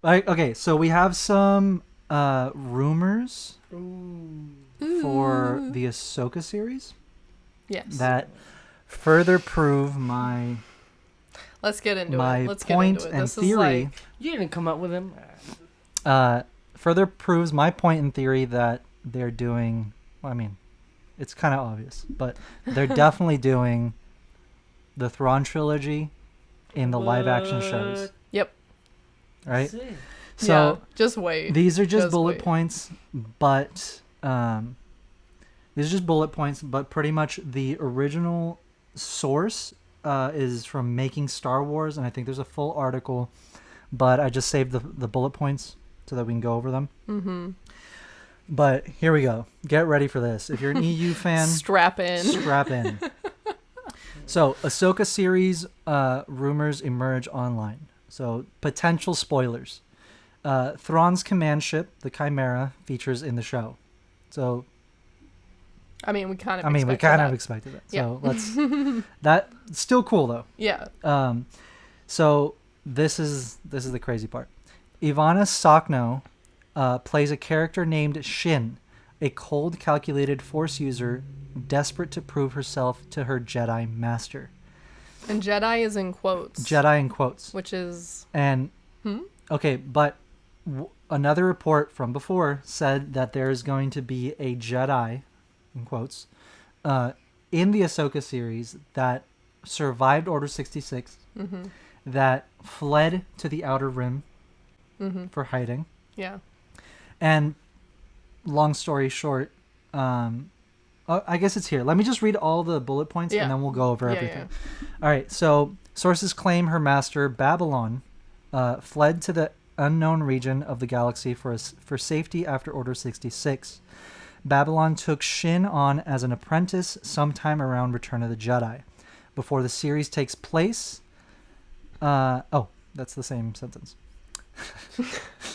Okay, so we have some rumors for the Ahsoka series. Yes. That further prove my Let's get into my it. Let's point get into it. and This theory. is like... You didn't come up with him. Further proves my point in theory that they're doing. Well, I mean, it's kind of obvious, but they're definitely doing the Thrawn trilogy in the live action shows. Yep. Right. Sick. So yeah, just wait. these are just bullet wait. points, but these are just bullet points. But pretty much the original source is from Making Star Wars, and I think there's a full article, but I just saved the bullet points so that we can go over them. Mm-hmm. But here we go. Get ready for this. If you're an EU fan, strap in. Strap in. So, Ahsoka series rumors emerge online. So, potential spoilers. Thrawn's command ship, the Chimera, features in the show. So, I mean, we kind of expected that. Yeah. So, let's... That's still cool, though. Yeah. So, this is the crazy part. Ivanna Sakhno plays a character named Shin, a cold, calculated Force user desperate to prove herself to her Jedi master. And Jedi is in quotes. Jedi in quotes. Which is... And, okay, but another report from before said that there is going to be a Jedi, in quotes, in the Ahsoka series that survived Order 66, that fled to the Outer Rim for hiding. Yeah. And long story short, I guess it's here. Let me just read all the bullet points and then we'll go over everything. Yeah. All right. So sources claim her master, Babylon, fled to the unknown region of the galaxy for safety after Order 66. Babylon took Shin on as an apprentice sometime around Return of the Jedi. Before the series takes place... that's the same sentence.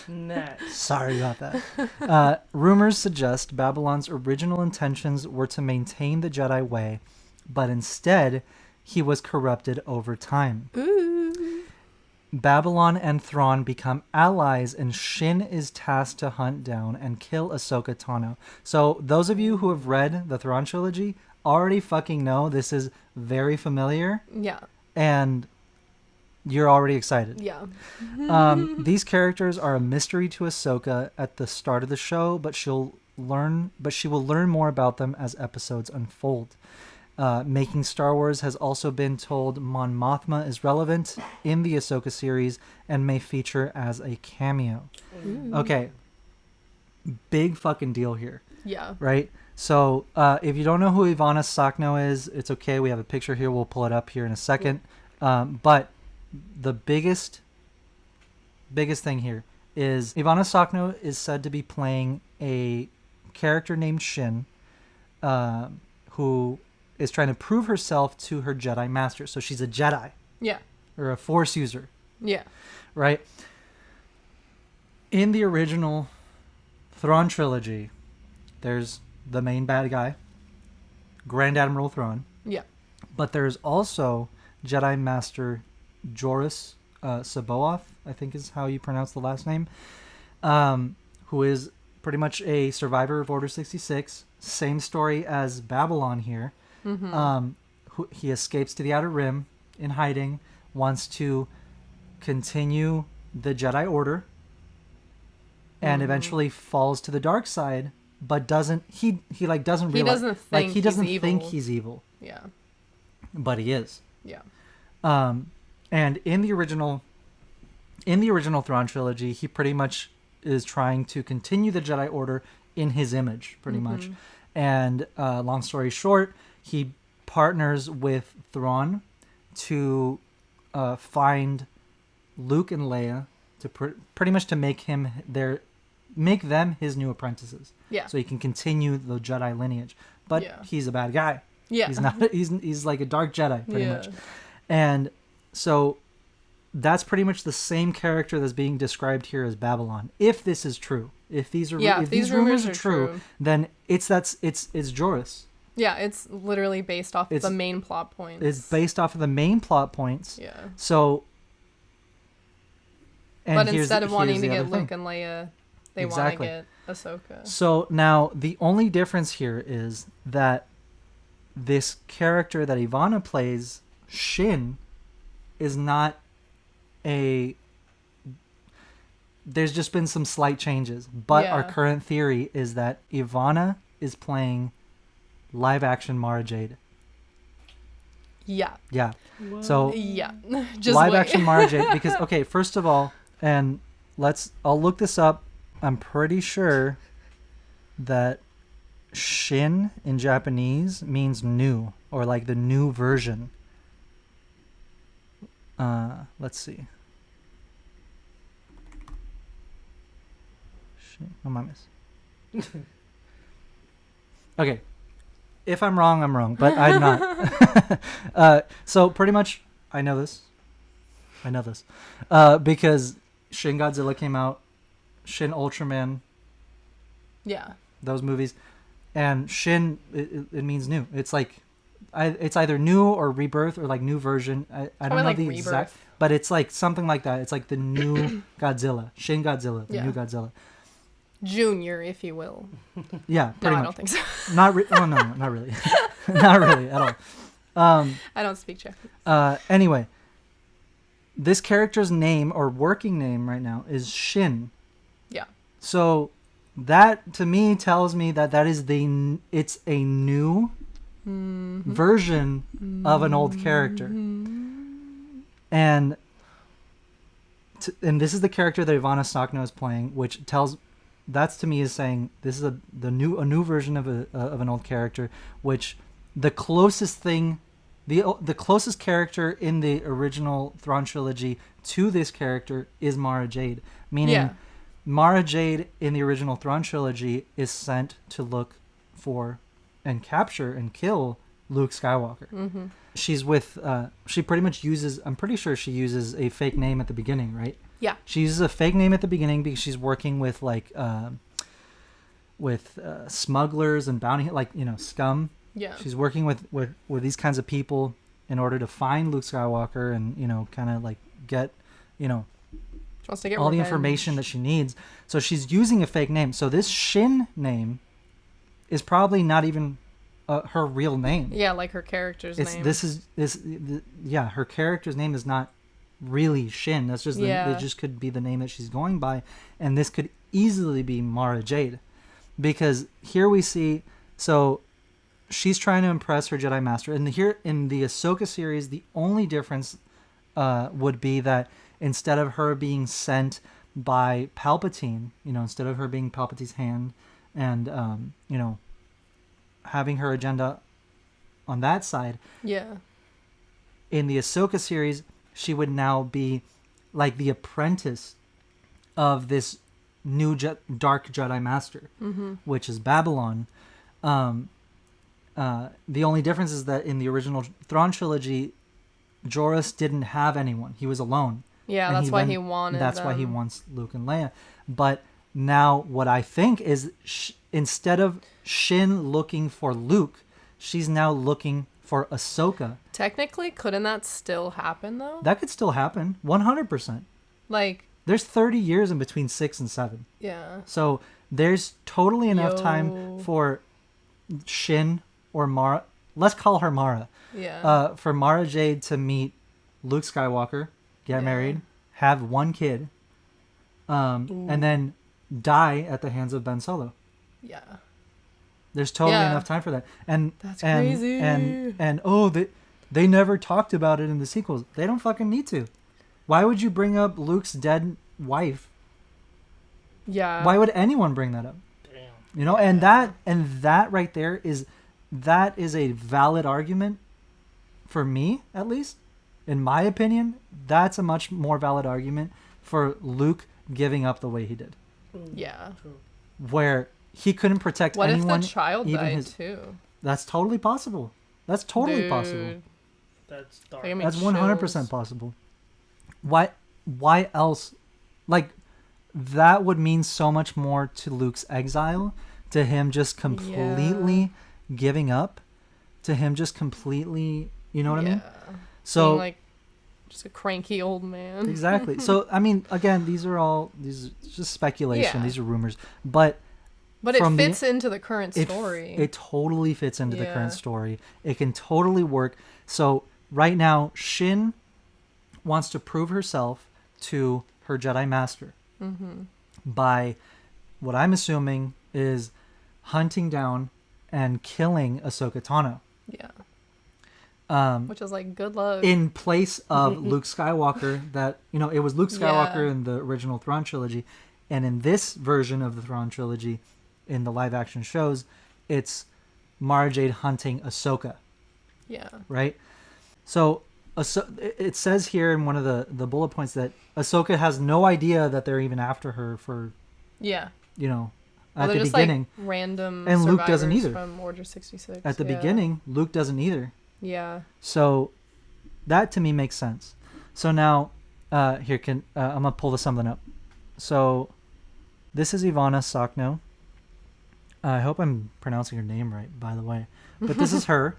Nice. Sorry about that. Rumors suggest Babylon's original intentions were to maintain the Jedi way, but instead he was corrupted over time. Ooh. Babylon and Thrawn become allies, and Shin is tasked to hunt down and kill Ahsoka Tano. So those of you who have read the Thrawn trilogy already fucking know this is very familiar. Yeah. And you're already excited. Yeah. These characters are a mystery to Ahsoka at the start of the show, but she will learn more about them as episodes unfold. Making Star Wars has also been told Mon Mothma is relevant in the Ahsoka series and may feature as a cameo. Ooh. Okay. Big fucking deal here. Yeah. Right? So, if you don't know who Ivanna Sakhno is, it's okay. We have a picture here. We'll pull it up here in a second. But the biggest thing here is Ivanna Sakhno is said to be playing a character named Shin, who is trying to prove herself to her Jedi master. So she's a Jedi. Yeah. Or a Force user. Yeah. Right? In the original Thrawn trilogy, there's the main bad guy, Grand Admiral Thrawn. Yeah. But there's also Jedi Master Joruus C'baoth, I think is how you pronounce the last name, who is pretty much a survivor of Order 66. Same story as Babylon here. He escapes to the Outer Rim in hiding, wants to continue the Jedi Order, and eventually falls to the dark side, but doesn't think he's evil. Yeah. But he is. Yeah. And in the original Thrawn trilogy, he pretty much is trying to continue the Jedi Order in his image, pretty much. And long story short, he partners with Thrawn to find Luke and Leia to pretty much to make them his new apprentices. Yeah. So he can continue the Jedi lineage. But he's a bad guy. Yeah. He's not. He's like a dark Jedi, pretty much. And so that's pretty much the same character that's being described here as Babylon. If this is true, if these rumors are true, then it's Joruus. Yeah, it's literally based off of the main plot points. It's based off of the main plot points. Yeah. So And but instead of wanting to the get other thing. Luke and Leia, they Exactly. want to get Ahsoka. So now the only difference here is that this character that Ivanna plays, Shin, is not a... There's just been some slight changes. But our Yeah. current theory is that Ivanna is playing live action Mara Jade. Yeah. Yeah. What? So Yeah. Just live wait. action Mara Jade, because okay, first of all, and I'll look this up. I'm pretty sure that Shin in Japanese means new, or like the new version. Let's see. Shin, no mames. Okay. If I'm wrong, I'm wrong, but I'm not. So pretty much, I know this. Because Shin Godzilla came out, Shin Ultraman, Yeah. those movies, and Shin, it means new. It's like, it's either new or rebirth or like new version. I don't Probably know like the rebirth. exact, but it's like something like that. It's like the new Godzilla, Shin Godzilla, the Yeah. new Godzilla. Junior, if you will. Yeah, No, pretty I much. don't think so. Oh no, not really, not really at all. I don't speak Japanese. Anyway, this character's name or working name right now is Shin. Yeah. So that to me tells me that it's a new version of an old character. And this is the character that Ivanna Sakhno is playing, which tells that's to me is saying this is a new version of an old character, which the closest thing, the closest character in the original Thrawn trilogy to this character is Mara Jade, meaning Yeah. Mara Jade in the original Thrawn trilogy is sent to look for and capture and kill Luke Skywalker. Mm-hmm. She's with she pretty much uses, I'm pretty sure she uses a fake name at the beginning, right? Yeah. She uses a fake name at the beginning because she's working with like smugglers and bounty, like, you know, scum. Yeah. She's working with these kinds of people in order to find Luke Skywalker and, you know, kind of like get, you know, She wants to get all the revenge. information that she needs. So she's using a fake name. So this Shin name is probably not even her real name. Yeah, like her character's name. Yeah, her character's name is not really Shin. That's just Yeah. it just could be the name that she's going by, and this could easily be Mara Jade, because here we see, so she's trying to impress her Jedi Master, and here in the Ahsoka series, the only difference would be that instead of her being sent by Palpatine, you know, instead of her being Palpatine's hand and you know, having her agenda on that side, Yeah. in the Ahsoka series, she would now be like the apprentice of this new dark Jedi Master, which is Babylon. The only difference is that in the original Thrawn trilogy, Joruus didn't have anyone. He was alone. Yeah, And that's why he wanted That's why he them. wants Luke and Leia. But now what I think is instead of Shin looking for Luke, she's now looking for Ahsoka. Technically, couldn't that still happen, though? That could still happen. 100%. Like, There's 30 years in between 6 and 7. yeah. So there's totally enough Yo. time for Shin or Mara. Let's call her Mara. Yeah. For Mara Jade to meet Luke Skywalker, get Yeah. married, have one kid, and then die at the hands of Ben Solo. yeah. There's totally Yeah. enough time for that. And That's and, crazy. And they never talked about it in the sequels. They don't fucking need to. Why would you bring up Luke's dead wife? Yeah. Why would anyone bring that up? Damn. You know, and that right there is a valid argument for me, at least. In my opinion, that's a much more valid argument for Luke giving up the way he did. Yeah. True. Where he couldn't protect What anyone. if the child even died, his- too? That's totally possible. That's totally possible. Dude. That's dark. Like, I mean, That's 100% chills. possible. Why else? Like, that would mean so much more to Luke's exile, to him just completely giving up, to him just completely, you know what I mean? Yeah. So Being like, Just a cranky old man. Exactly. So I mean, again, these are just speculation. Yeah. These are rumors, but it fits into the current story. It totally fits into the Yeah. current story. It can totally work. So right now, Shin wants to prove herself to her Jedi Master by what I'm assuming is hunting down and killing Ahsoka Tano. Yeah. Which is like, good luck. In place of Luke Skywalker, that, it was Luke Skywalker Yeah. in the original Thrawn trilogy, and in this version of the Thrawn trilogy, in the live action shows, it's Mara Jade hunting Ahsoka. Yeah. Right? So it says here in one of the bullet points that Ahsoka has no idea that they're even after her for, Yeah. at the just beginning. like random And Luke doesn't survivors either. from Order 66. At the yeah. beginning, Luke doesn't either. Yeah. So that to me makes sense. So now, here, I'm going to pull something up. So this is Ivanna Sakhno. I hope I'm pronouncing her name right, by the way. But this is her.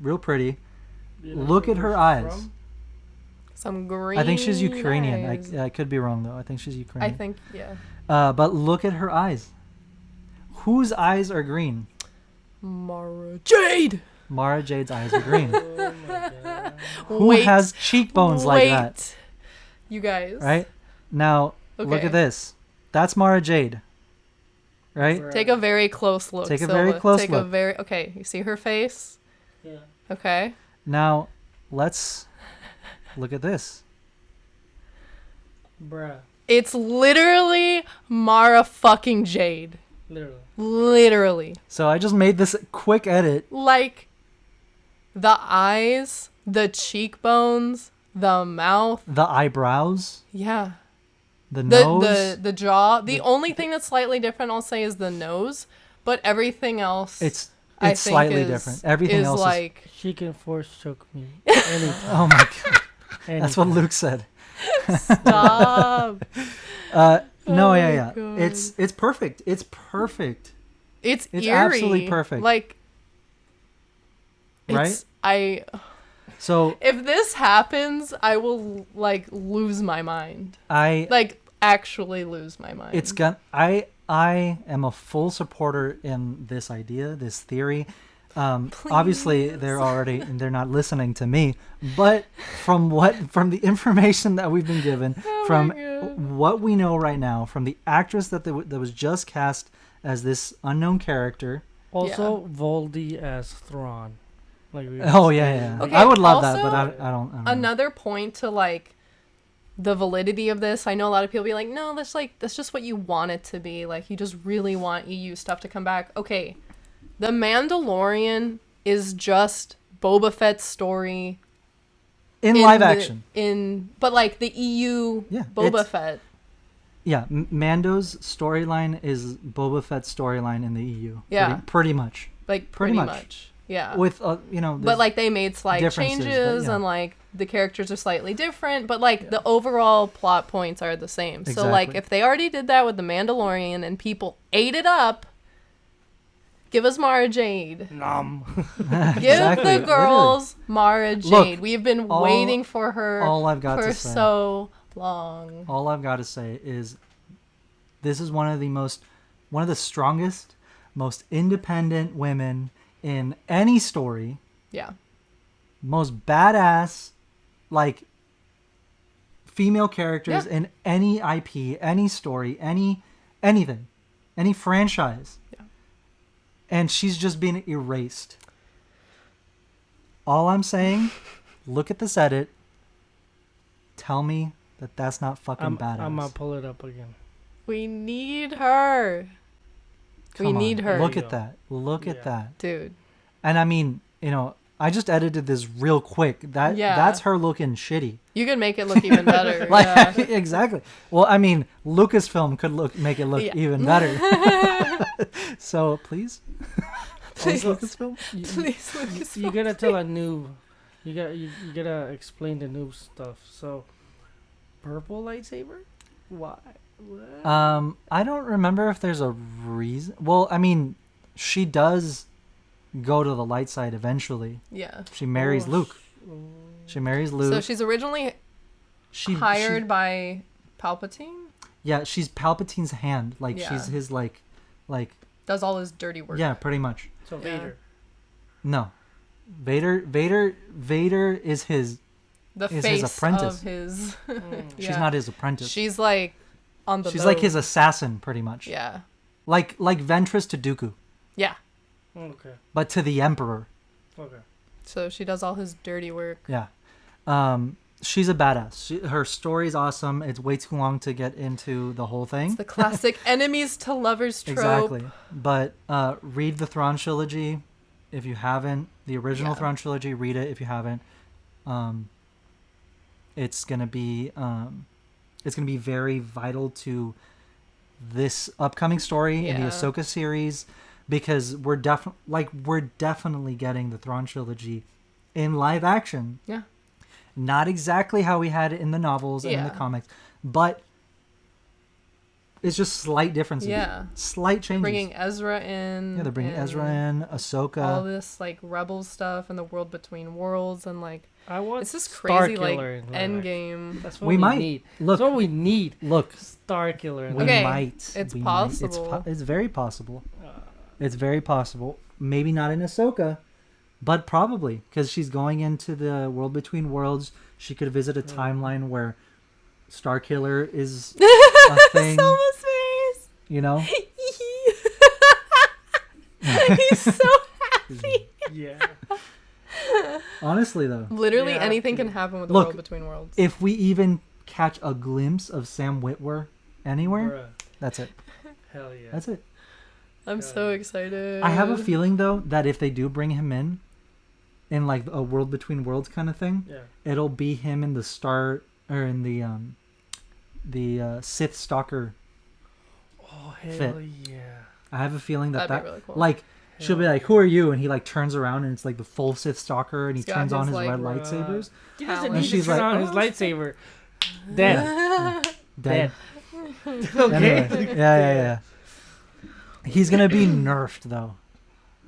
Real pretty. Look at her eyes. From? Some green I think she's Ukrainian. eyes. I could be wrong, though. I think she's I Ukrainian. think, yeah. But look at her eyes. Whose eyes are green? Mara Jade! Mara Jade's eyes are green. Oh my god. Who Wait, has cheekbones like that? You guys. Right? Now, look Okay. at this. That's Mara Jade. Right? Take a very close look. Take a Silva. very close Take look. a very... Okay, you see her face? Yeah. Okay. Now, let's look at this. Bruh. It's literally Mara fucking Jade. Literally. Literally. So I just made this quick edit. Like, the eyes, the cheekbones, the mouth. The eyebrows, Yeah. the The nose. the jaw. The only thing that's slightly different, I'll say, is the nose. But everything else, It's I think slightly is, different. Everything is else like... She can force choke me anytime. is. Oh my god. That's what Anytime. Luke said. Stop. No, Oh yeah, my yeah. God. It's perfect. It's perfect. It's It's eerie. absolutely perfect. Like, Right? it's, So if this happens, I will, like, lose my mind. I Like, actually lose my mind. it's gonna I am a full supporter in this idea, this theory. Obviously they're not listening to me, but from the information that we've been given, Oh from my God. what we know right now, from the actress that was just cast as this unknown character. Also, Voldy as Thrawn. Like we Oh were yeah, saying. yeah. Okay, I would love that, also, but I don't know. Another point to, like, the validity of this. I know a lot of people be like, no, that's just what you want it to be. Like, you just really want EU stuff to come back. Okay. The Mandalorian is just Boba Fett's story in live action. But like the EU Yeah, Boba it's- Fett. Yeah, Mando's storyline is Boba Fett's storyline in the EU. Yeah. Pretty much. Like Pretty pretty much. much. Yeah. With But like they made slight differences, changes but yeah. and like the characters are slightly different, but like the overall plot points are the same. So like Exactly. if they already did that with the Mandalorian and people ate it up, give us Mara Jade. Nom. Give Exactly, the girls Mara Jade. Look, We've been all- waiting for her all I've got for to say. so long. All I've got to say is this is one of the strongest, most independent women in any story, Yeah. most badass, like, female characters Yeah. in any IP, any story, anything, any franchise. Yeah. And she's just been erased. All I'm saying, look at this edit. Tell me that that's not fucking badass. I'm gonna pull it up again. We need her. Come we on, need her. Look There you at go. that. Look at Yeah. that. Dude. And I mean, I just edited this real quick. Yeah. That's her looking shitty. You could make it look even better. Like yeah. exactly. Well, I mean, Lucasfilm could make it look Yeah. even better. So please, Please. Lucasfilm. Please, Lucas. You gotta tell a noob. You gotta explain the noob stuff. So, purple lightsaber? Why? What? I don't remember if there's a reason. Well, I mean, she does go to the light side eventually. Yeah. She marries Oh, Luke. She marries Luke. So she's originally hired by Palpatine. Yeah, she's Palpatine's hand. Like Yeah. she's his like. Does all his dirty work. Yeah, pretty much. So Yeah. Vader. No, Vader is his. The Is his face apprentice. of his. She's Yeah. not his apprentice. She's like on the. She's like boat. his assassin, pretty much. Yeah. Like Ventress to Dooku, Yeah. Okay. but to the Emperor. Okay. So she does all his dirty work. Yeah. She's a badass. Her story's awesome. It's way too long to get into the whole thing. It's the classic enemies to lovers trope. Exactly. But read the Thrawn trilogy if you haven't. The original Yeah. Thrawn trilogy, read it if you haven't. It's gonna be very vital to this upcoming story in the Yeah. Ahsoka series, because we're definitely getting the Thrawn trilogy in live action. Yeah. Not exactly how we had it in the novels and in the Yeah. comics, but it's just slight differences. Yeah. Slight changes. Bringing Ezra in. Yeah, they're bringing and Ezra in, Ahsoka. all this like rebel stuff and the world between worlds and like I want it's this Star crazy like Killer in live Endgame. That's what We we might. need. Look. That's what we need. Look, Star Killer. In we live Okay, might. it's We might. It's, possible. it's very possible. Uh, It's very possible. Maybe not in Ahsoka, but probably, because she's going into the world between worlds. She could visit a timeline where Starkiller is a thing. Selma's face. You know? He's so happy. yeah. Honestly, though, Literally Yeah, anything dude. can happen with the Look, world between worlds. if we even catch a glimpse of Sam Witwer anywhere, Bruh. that's it. Hell yeah. That's it. I'm so excited. I have a feeling, though, that if they do bring him in like a world between worlds kind of thing, Yeah. it'll be him in the Sith Stalker. Oh hell Fit. yeah. I have a feeling that That'd be really cool. like she'll be like, "Who are you?" And he like turns around and it's like the full Sith Stalker, and he He's got turns on his, his like, red lightsabers. He doesn't And need to she's turn like, on his "Oh, lightsaber. Dead. Dead. Okay. Anyway, yeah. He's gonna be nerfed though.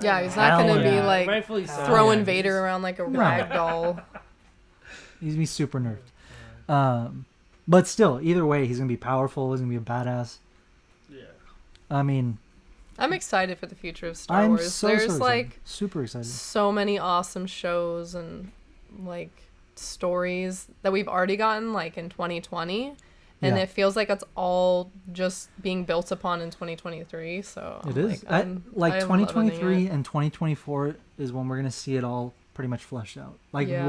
yeah, he's not Hell gonna be yeah. like Rightfully so. throwing Yeah, Vader around like a No. rag doll. He's gonna be super nerfed. But still, either way, he's gonna be powerful. He's gonna be a badass. Yeah. I mean, I'm excited for the future of Star I'm Wars. so There's excited. like Super excited. so many awesome shows and like stories that we've already gotten like in 2020, and Yeah. it feels like it's all just being built upon in 2023. So It is. I'm loving 2023 it. and 2024 is when we're gonna see it all pretty much fleshed out. Like Yeah.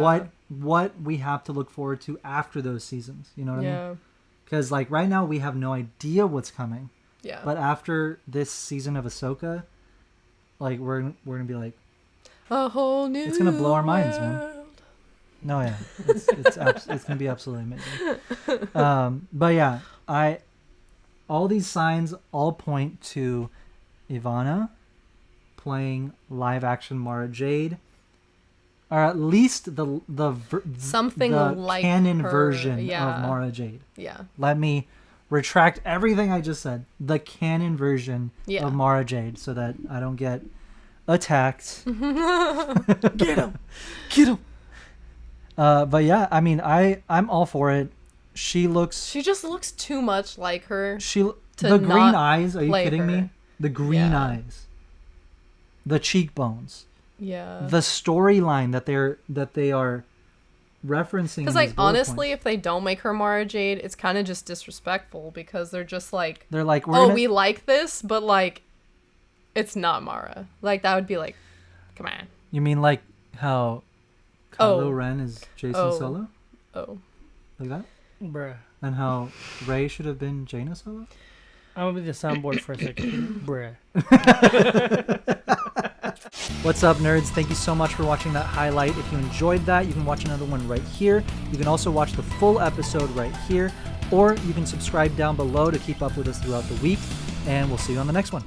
what we have to look forward to after those seasons. You know what I mean? Yeah, Because like right now we have no idea what's coming. yeah. But after this season of Ahsoka, like we're gonna be like, A whole new. It's gonna blow our minds, man. world. no, yeah, it's gonna be absolutely amazing. But yeah, all these signs all point to Ivanna playing live action Mara Jade, or at least Something the like canon her, version yeah. of Mara Jade. Yeah, Let me retract everything I just said. The canon version Yeah. of Mara Jade, so that I don't get attacked. Get him. Get him. But yeah, I mean, I'm all for it. She she just looks too much like her. the green not eyes. Are you play kidding her. me? The green Yeah. eyes, the cheekbones, Yeah. the storyline that they are referencing. Because, like, honestly, if they don't make her Mara Jade, it's kind of just disrespectful because they're just like, they're like, we like this, but, like, it's not Mara. Like, that would be like, come on. You mean like how Kylo Oh. Ren is Jason Oh. Solo? Oh. Like that? Bruh. And how Rey should have been Jaina Solo? I'm gonna be the soundboard for a second. Bruh. What's up, nerds? Thank you so much for watching that highlight. If you enjoyed that, you can watch another one right here. You can also watch the full episode right here, or you can subscribe down below to keep up with us throughout the week, and we'll see you on the next one.